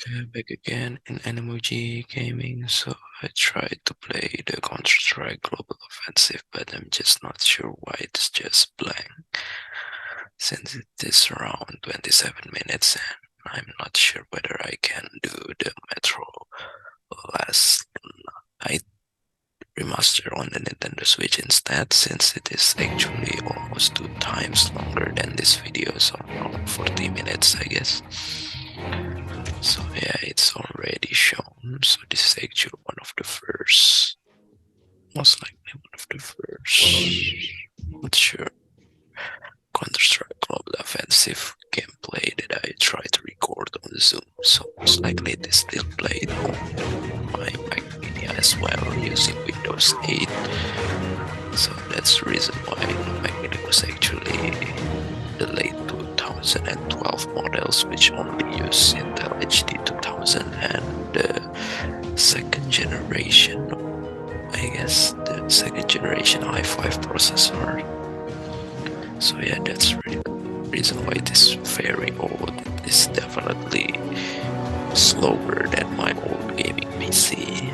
Back again in Animoji gaming, so I tried to play the Counter-Strike Global Offensive, but I'm just not sure why it's just blank. Since it is around 27 minutes and I'm not sure whether I can do the Metro last night remaster on the Nintendo Switch instead, since it is actually almost 2 times longer than this video, so around 40 minutes I guess. So yeah, it's already shown. So this is actually one of the first, most likely one of the first, not sure, Counter-Strike Global Offensive gameplay that I tried to record on Zoom. So most likely it is still played on my Mac Mini as well using Windows 8. So that's the reason why the Mac Mini was actually the late 2012 models, which only use Intel HD 2000 and the second generation, I guess, the second generation i5 processor. So yeah, that's really the reason why it is very old. It is definitely slower than my old gaming PC,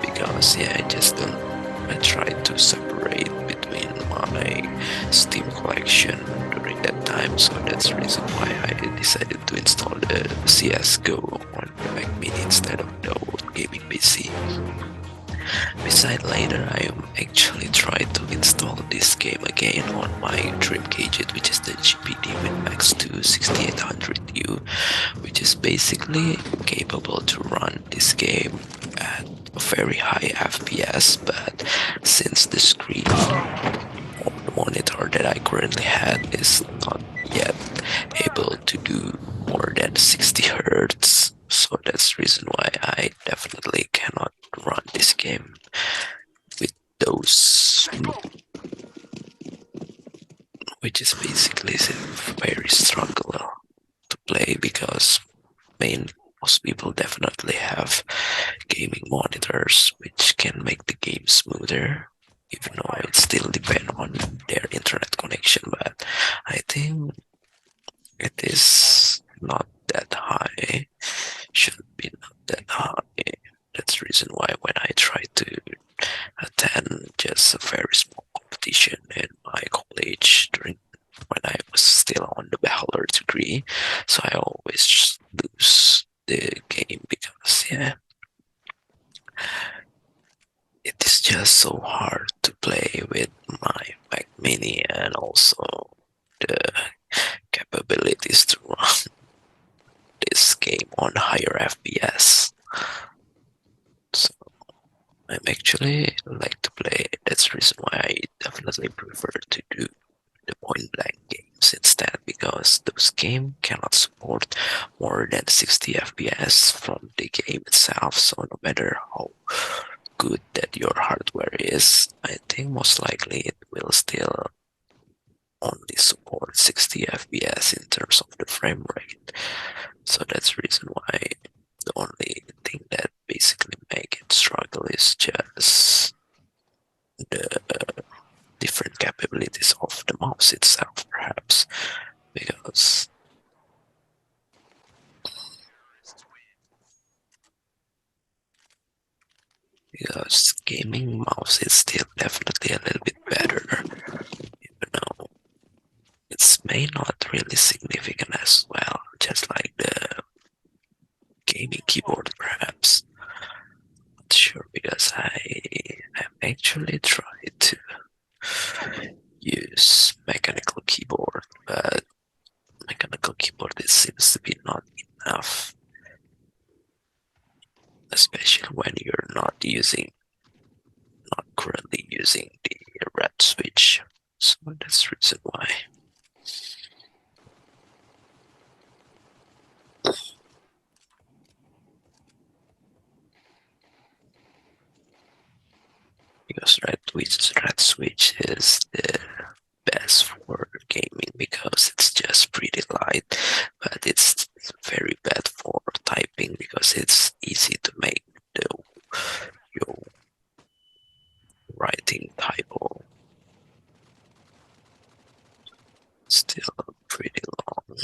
because yeah, I tried to separate between my Steam collection during that time, so that's the reason why I decided to install the CSGO on the Mac Mini instead of the old gaming PC. Besides, later I actually tried to install this game again on my dream gadget, which is the GPD Win8 6800U, which is basically capable to run this game at a very high FPS, but since the screen or the monitor that I currently had is not yet able to do more than 60 Hz, so that's the reason why I definitely cannot run this game with those, which is basically very struggle to play, because most people definitely have gaming monitors which can make the game smoother, even though it still depends on their internet connection, but I think it is not that high, should be not that high. That's the reason why when I try to attend just a very small competition in my college during when I was still on the bachelor degree, so I always lose the game because yeah, it is just so hard to play with my Mac Mini, and also the capabilities to run this game on higher FPS. So I'm actually like to play. That's the reason why I definitely prefer to do the point blank games instead, because those games cannot support more than 60 FPS from the game itself. So no matter how good that your hardware is, I think most likely it will still only support 60 FPS in terms of the frame rate. So that's the reason why the only thing that basically make it struggle is just the different capabilities of the mouse itself, perhaps, because gaming mouse is still definitely a little bit better, even though it's may not really significant as well, just like the gaming keyboard, perhaps. Not sure, because I have actually tried to use mechanical keyboard, but mechanical keyboard it seems to be not enough, especially when you're not currently using the red switch. So that's the reason why. Because red switch is the best for gaming, because it's just pretty light, but it's very bad for typing because it's easy to make your writing typo still pretty long.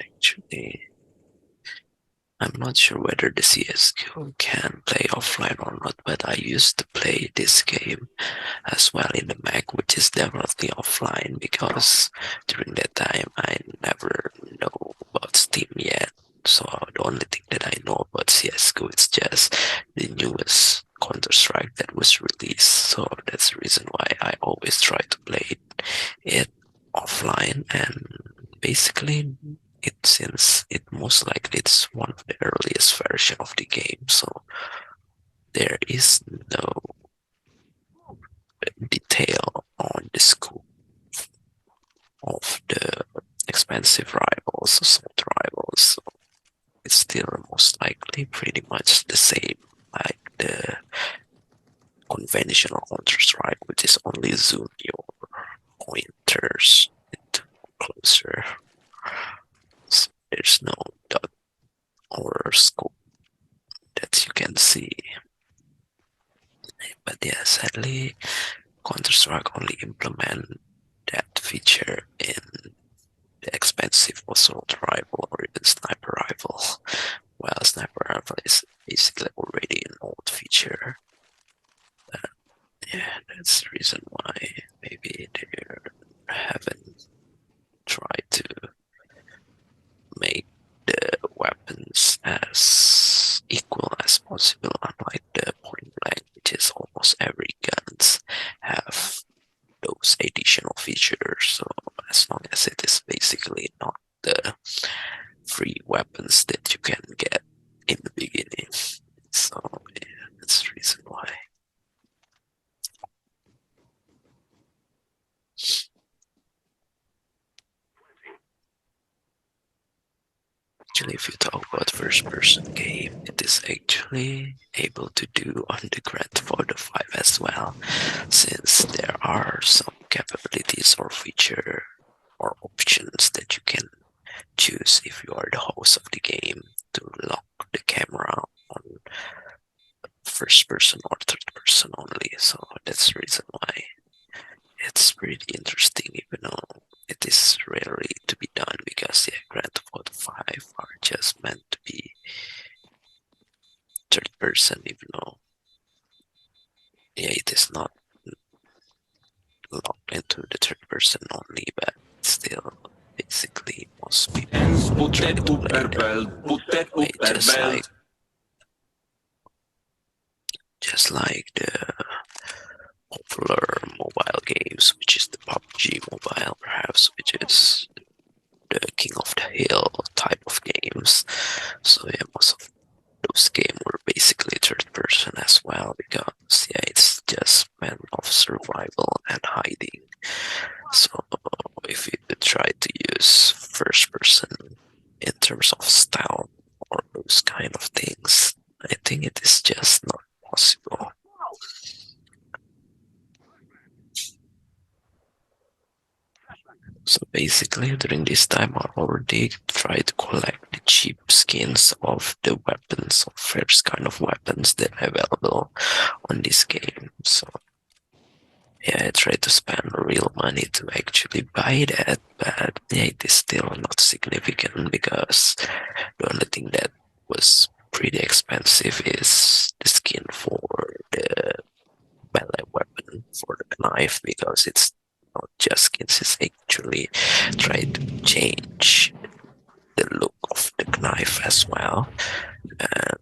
Actually, I'm not sure whether the CSGO can play offline or not, but I used to play this game as well in the Mac, which is definitely offline because during that time I never know about Steam yet. So the only thing that I know about CSGO is just the newest Counter-Strike that was released. So that's the reason why I always try to play it offline, and basically since it most likely it's one of the earliest version of the game, so there is no detail on the scope of the expensive rivals, assault rivals. So it's still most likely pretty much the same like the conventional Counter-Strike, which is only zoom your pointers closer. So there's no dot or scope that you can see. But yeah, sadly, Counter-Strike only implement that feature in the expensive assault rifle or even sniper rifle. Well, sniper rifle is basically already an old feature. But yeah, that's the reason why maybe they haven't tried to make the weapons as equal as possible, unlike the point blank, which is almost every guns have those additional features. So as long as it is basically not the free weapons that you can get in the beginning. So yeah, that's the reason why. Actually, if you talk about first-person game, it is actually able to do on the Grand Theft Auto 5 as well, since there are some capabilities or feature or options that you can choose if you are the host of the game to lock the camera on first person or third person only. So that's the reason why it's pretty interesting, even though it is rarely to be done, because yeah, Grand Theft Auto 5 are just meant to be third person, even though yeah, it is not locked into the third person only, but still basically most people try to play that way, just like the popular mobile games, which is the PUBG Mobile, perhaps, which is the king of the hill type of games. So yeah, most of those games were basically third person as well, because yeah, it's just matter of survival and hiding. So if you try to use first person in terms of style or those kind of things, I think it is just not possible. So basically, during this time, I already tried to collect the cheap skins of the weapons, of first kind of weapons that are available on this game. So yeah, I tried to spend real money to actually buy that, but yeah, it is still not significant, because the only thing that was pretty expensive is the skin for the melee weapon, for the knife, because it's not just skins, it's actually tried to change the look of the knife as well. And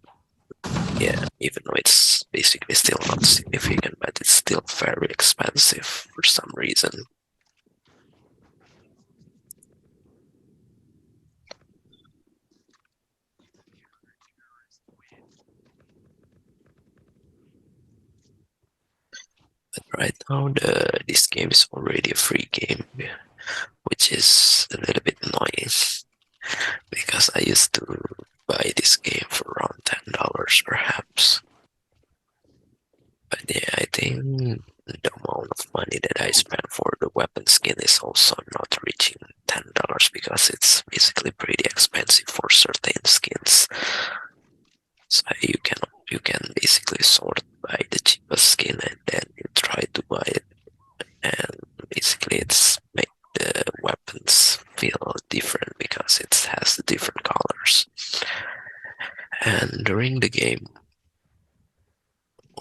yeah, even though it's basically still not significant, but it's still very expensive for some reason. But right now, this game is already a free game, which is a little bit annoying, because I used to buy this game for around $10 perhaps. But yeah, I think the amount of money that I spent for the weapon skin is also not reaching $10, because it's basically pretty expensive for certain skins. So you can basically sort by the cheapest skin, and then you try to buy it, and basically it's make the weapons feel different, because it's And during the game,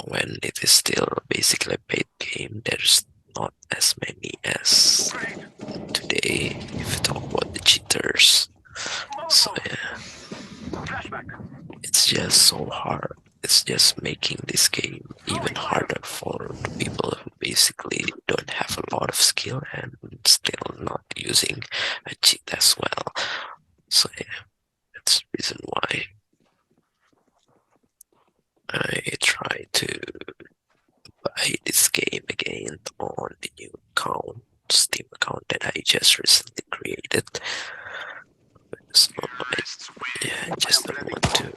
when it is still basically a paid game, there's not as many as today if you talk about the cheaters. So yeah, it's just so hard. It's just making this game even harder for the people who basically don't have a lot of skill and still not using a cheat as well. So yeah, that's the reason why I try to buy this game again on the new account, Steam account that I just recently created. So I just don't want to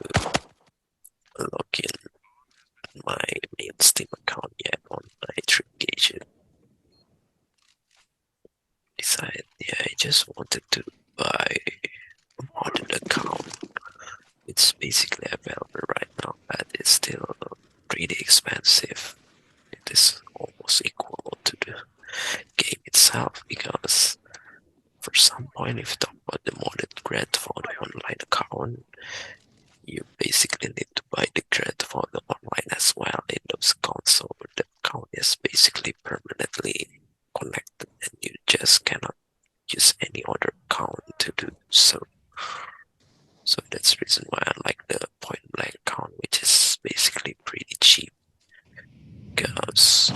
log in my main Steam account yet on my Dreamcast. I just wanted to buy a modded account. It's basically available right now, but it's still pretty expensive. It is almost equal to the game itself, because for some point, if you talk about the modded Grand Theft Auto Online account, you basically need to buy the Grand Theft Auto Online as well in those accounts. So the account is basically permanently connected, and you just cannot use any other account to do so. So that's the reason why I like the Point Blank account, which is basically pretty cheap, because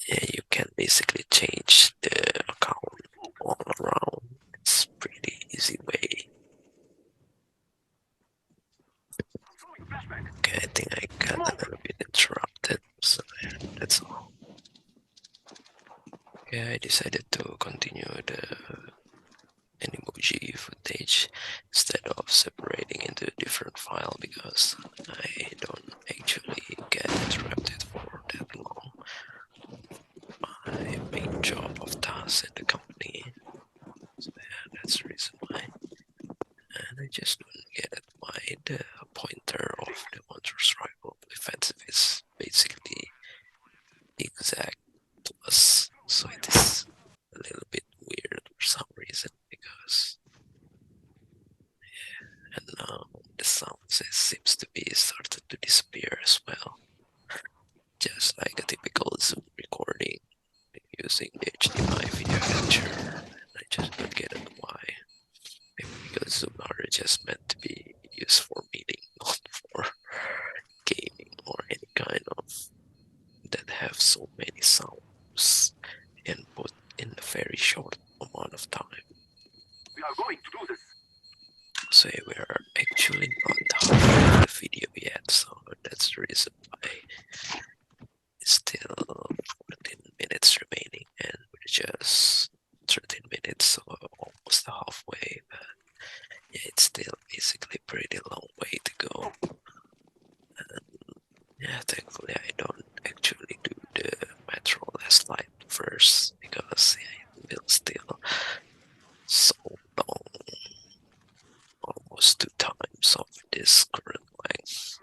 yeah, you can basically change the account all around. It's pretty easy way. Okay, I think I got a little bit interrupted, so yeah, that's all. Okay, I decided to continue the Animoji footage instead of separating into a different file, because I don't actually get interrupted for that long. My main job of tasks at the company, so yeah, that's the reason why. And I just don't get it why the pointer of the Counter-Strike Global Offensive is basically exact plus, so it is a little bit weird for some reason, because and now the sound seems to be started to disappear as well, just like a typical Zoom recording using the HDMI video capture. I just don't get it why. Maybe because Zoom are just meant to be used for meeting, not for gaming or any kind of that have so many sounds input in a very short amount of time. We are going to do this. So we are actually not halfway the video yet, so that's the reason why it's still 14 minutes remaining, and we're just 13 minutes, so almost halfway, but yeah, it's still basically a pretty long way to go. And yeah, thankfully I don't actually do the Metro last light first, because yeah, it will still so long, almost 2 times of this current length.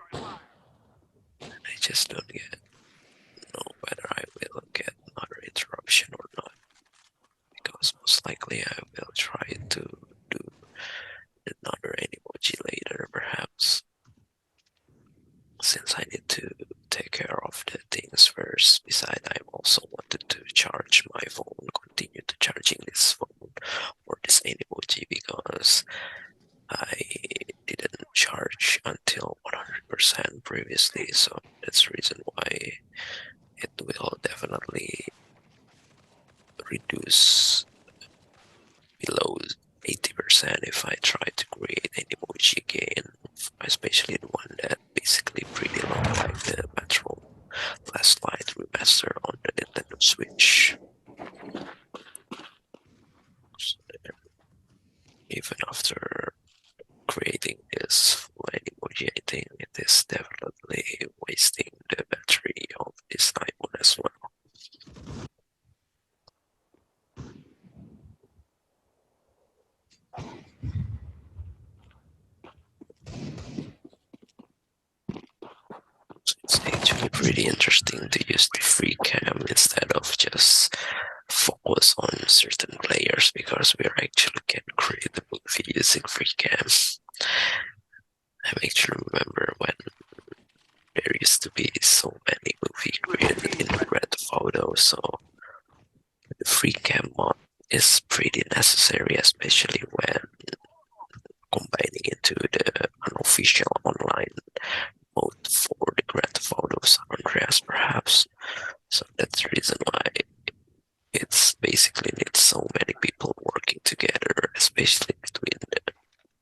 I just don't know whether I will get another interruption or not, because most likely I will try to do another Animoji later, perhaps, since I need to take care of the things first. Besides, I also wanted to charge my phone, continue to charging this phone or this Animoji, because I didn't charge until 100% previously, so that's the reason why it will definitely reduce below 80% if I try to create an emoji again, especially the one that basically pretty long, like the Metro Last Light remaster on the Nintendo Switch. So, even after creating this full emoji, I think it is definitely wasting the battery of this iPhone as well. So it's actually pretty interesting to use the free cam instead of just focus on certain players, because we actually can create the movie using free cam. I actually remember when there used to be so many movies created in the Red Photo, so the free cam mod is pretty necessary, especially when combining into the unofficial online mode for the Grand Photo San Andreas, perhaps. So that's the reason why it's basically needs so many people working together, especially between the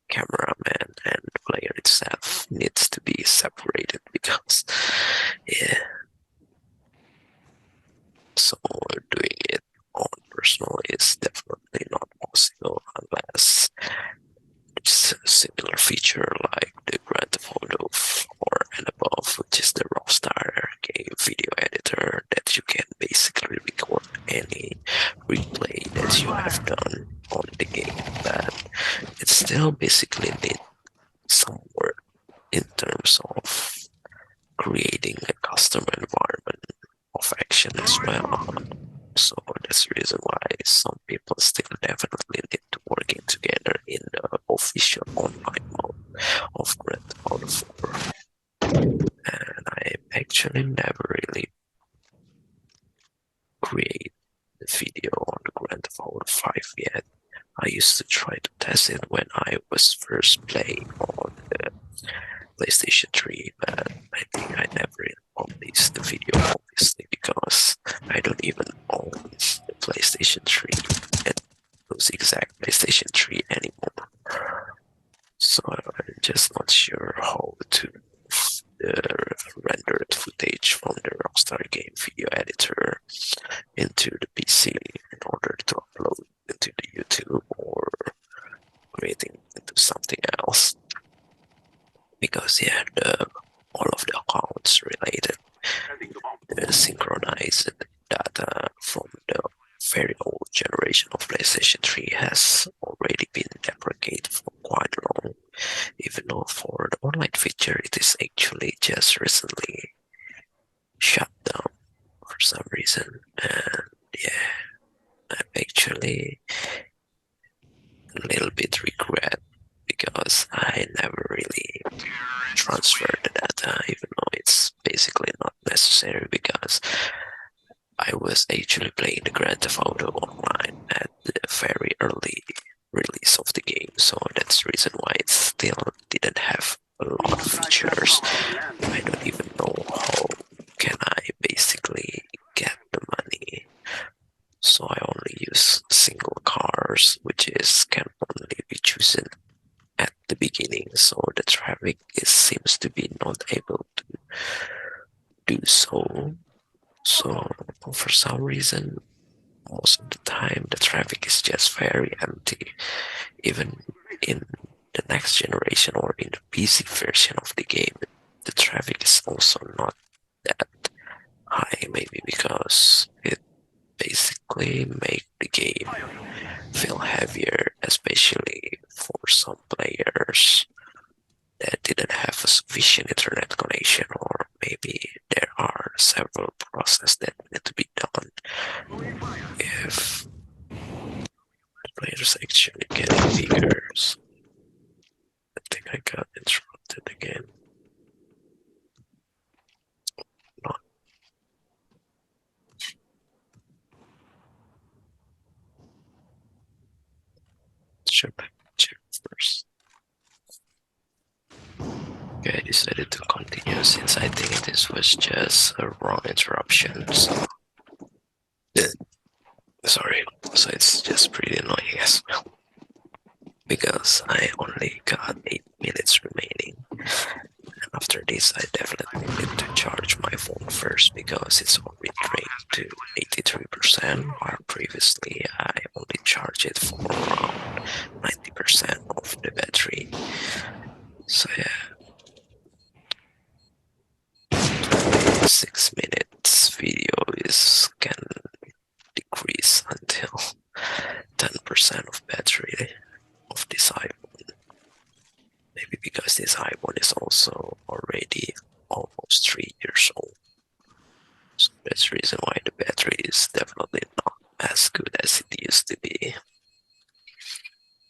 cameraman and the player itself needs to be separated because, yeah, so doing it on personal is definitely not possible unless it's a similar feature like the Grand Theft Auto 4 and above, which is the Rockstar game video editor that you can basically record any replay that you have done on the game, but it still basically needs some work in terms of creating a custom environment of action as well. So that's the reason why some people still definitely need to working together in the official online mode of Grand Theft Auto 4. And I actually never really create the video on the Grand Theft Auto 5 yet. I used to try to test it when I was first playing on the PlayStation 3, but I think I never released the video, obviously, because I don't even own the PlayStation 3 and those exact PlayStation 3 anymore. So I'm just not sure how to the rendered footage from the Rockstar game video editor into the PC in order to upload into the YouTube or creating into something else. Because yeah, all of the accounts related synchronized data from the very old generation of PlayStation 3 has already been deprecated for quite long, even though for the online feature it is actually just recently shut down for some reason. And yeah, I'm actually a little bit regret because I never really transferred the data, even though it's basically not necessary because I was actually playing the Grand Theft Auto online at the very early release of the game, so that's the reason why it still didn't have a lot of features. I don't even know how can I basically get the money. So I only use single cars, which is can only be chosen at the beginning, so the traffic seems to be not able to do so. So for some reason, most of the time the traffic is just very empty. Even in the next generation or in the PC version of the game, the traffic is also not that high, maybe because it basically make the game feel heavier, especially for some players that didn't have a sufficient internet connection, or maybe there are several processes that need to be done if the players actually getting bigger. So I think I got interrupted again. Not sure, check first. Okay, I decided to continue since I think this was just a wrong interruption. So, sorry. So it's just pretty annoying as well because I only got 8 minutes remaining. And after this, I definitely need to charge my phone first because it's already drained to 83%, while previously I only charged it for around 90% of the battery. So yeah. 6 minutes video can decrease until 10% of battery of this iPhone. Maybe because this iPhone is also already almost 3 years old. So that's the reason why the battery is definitely not as good as it used to be.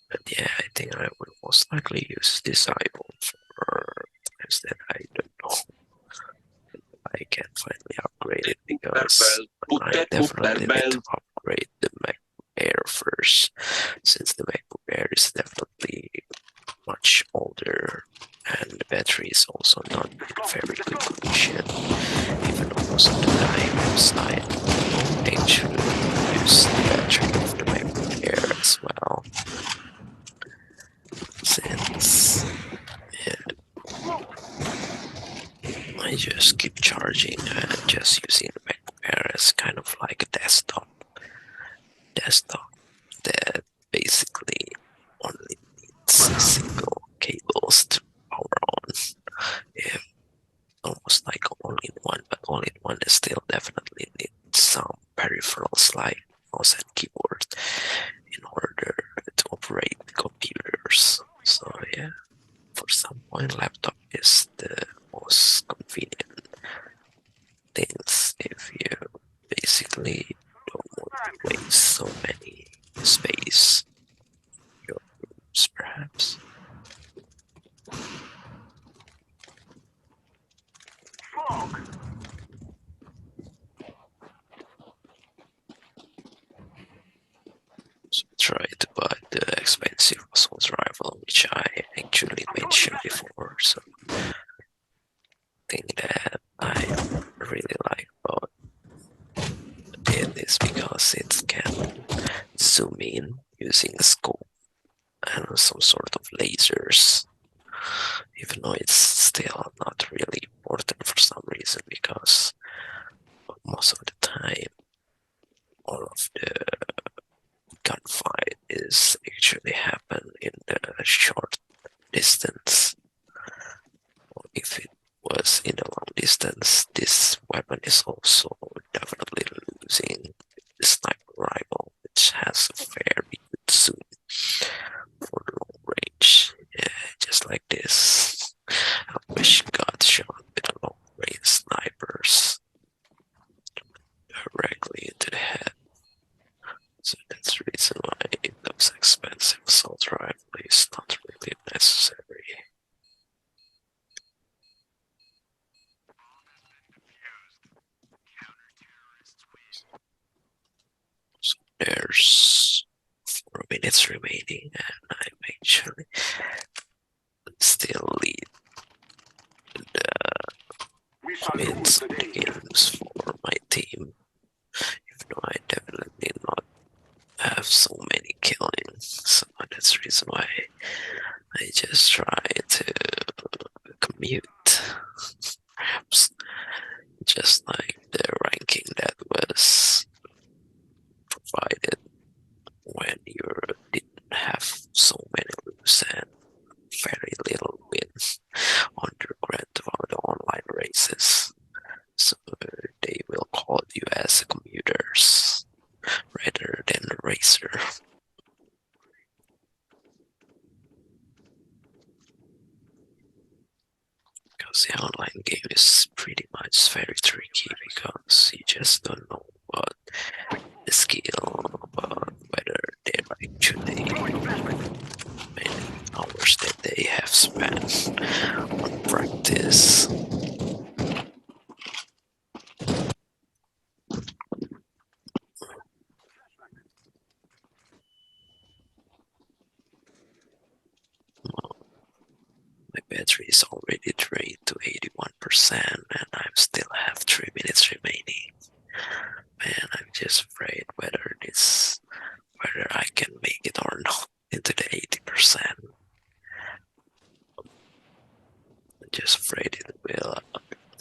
But yeah, I think I will most likely use this iPhone for sometimes that I don't know I can finally upgrade it, because I definitely need to upgrade the MacBook Air first, since the MacBook Air is definitely much older and the battery is also not in very good condition. Even though most of the time I don't actually use the battery of the MacBook Air as well, since I just keep charging and just using the MacBook Air as kind of like a desktop that basically only needs single cables to power on. Yeah, almost like all-in-one, but all-in-one is still definitely need some peripherals like mouse and keyboard in order to operate computers. So yeah, for some point laptop is the most convenient things if you basically don't want to waste so many space in your rooms, perhaps. So try to buy the expensive assault rifle, which I actually mentioned before. So thing that I really like about it is because it can zoom in using a scope and some sort of lasers, even though it's still not really important for some reason, because most of the time all of the gunfight is actually happen in the short distance. Or if it was in a long distance, this weapon is also definitely losing the sniper rifle, which has a very good zoom for long range. Yeah, just like this. I wish God shot with a long range snipers directly into the head. So that's the reason why those expensive assault rifle is not really necessary. So there's 4 minutes remaining, and I'm actually still lead the points of the games for my team, even though I definitely not have so many killings. So that's the reason why I just try to commute, perhaps, just like the ranking that was provided when you didn't have so many lose and very little wins on the Grand Theft Auto online races. So they will call you as commuters rather than a racer. Because the online game is pretty much very tricky, because you just don't know what the skill, but whether they're actually many hours that they have spent on practice. My battery is already drained to 81%, and I still have 3 minutes remaining. And I'm just afraid whether I can make it or not into the 80%. I'm just afraid it will.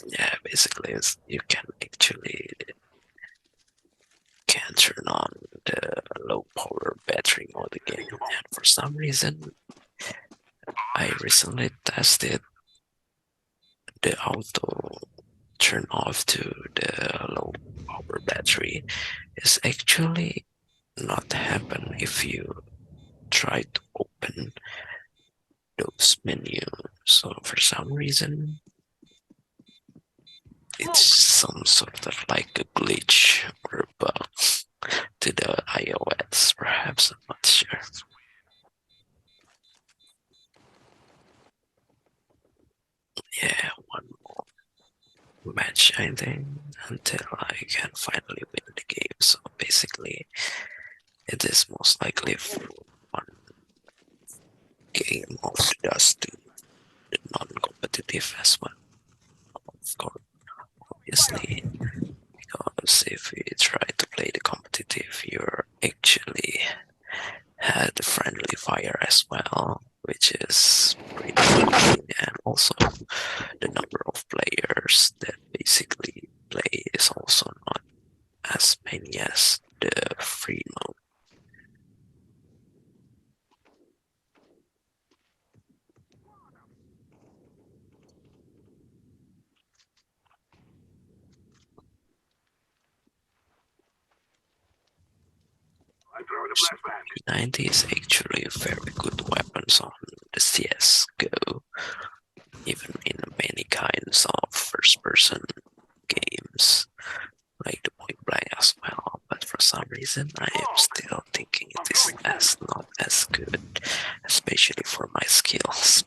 Yeah, basically, you can actually can turn on the low power battery mode again, and for some reason I recently tested the auto turn off to the low power battery. Is actually not happen if you try to open those menus. So for some reason it's some sort of like a glitch or a bug to the iOS, perhaps, I'm not sure. match, I think, until I can finally win the game. So basically, it is most likely from one game of the dust to the non-competitive as well. Of course, obviously, because if you try to play the competitive, you're actually had the friendly fire as well, which is pretty annoying, and also the number of players that basically play is also not as many as the free mode. P90 is actually a very good weapon on the CSGO, even in many kinds of first-person games, like the point blank as well. But for some reason, I am still thinking it is not as good, especially for my skills.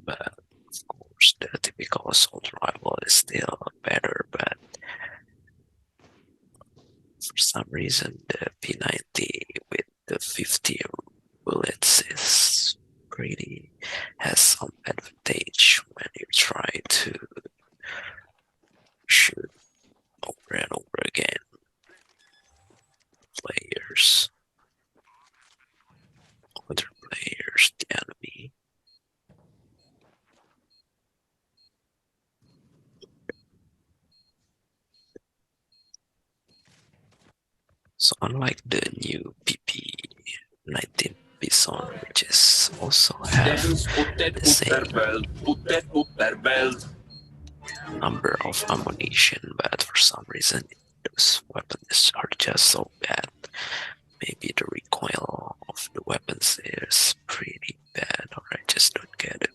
But of course, the typical assault rifle is still better, but for some reason the P90 with the 50 bullets is pretty has some advantage when you try to shoot over and over again other players, the enemy. So unlike the new PP19 Bison, which is also have the same number of ammunition, but for some reason those weapons are just so bad. Maybe the recoil of the weapons is pretty bad, or I just don't get it.